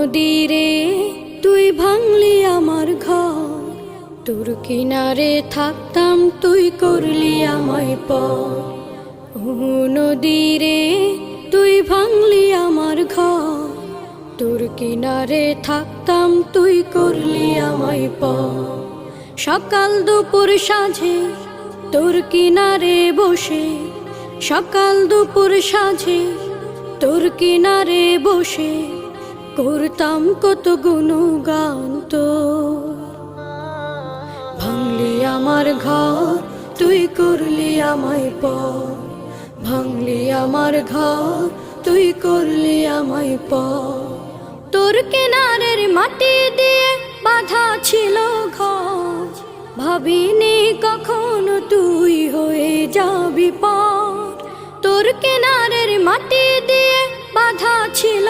নদীরে তুই ভাঙলি আমার ঘর, তোর কিনারে থাকতাম তুই করলি আমায় পর। ও নদীরে তুই ভাঙলি আমার ঘর, তোর কিনারে থাকতাম তুই করলি আমায় পর। সকাল দুপুর সাঁঝে তোর কিনারে বসে, সকাল দুপুর সাঁঝে তোর কিনারে বসে করতাম কত গুণগান তোর। ভাঙলি আমার ঘর তুই করলি আমায় পর, ভাঙলি আমার ঘর তুই করলি আমায় পর। তোর কিনারের মাটি দিয়ে বাঁধা ছিল ঘর, ভাবিনি কখনো তুই হয়ে যাবি পর। তোর কিনারের মাটি দিয়ে বাঁধা ছিল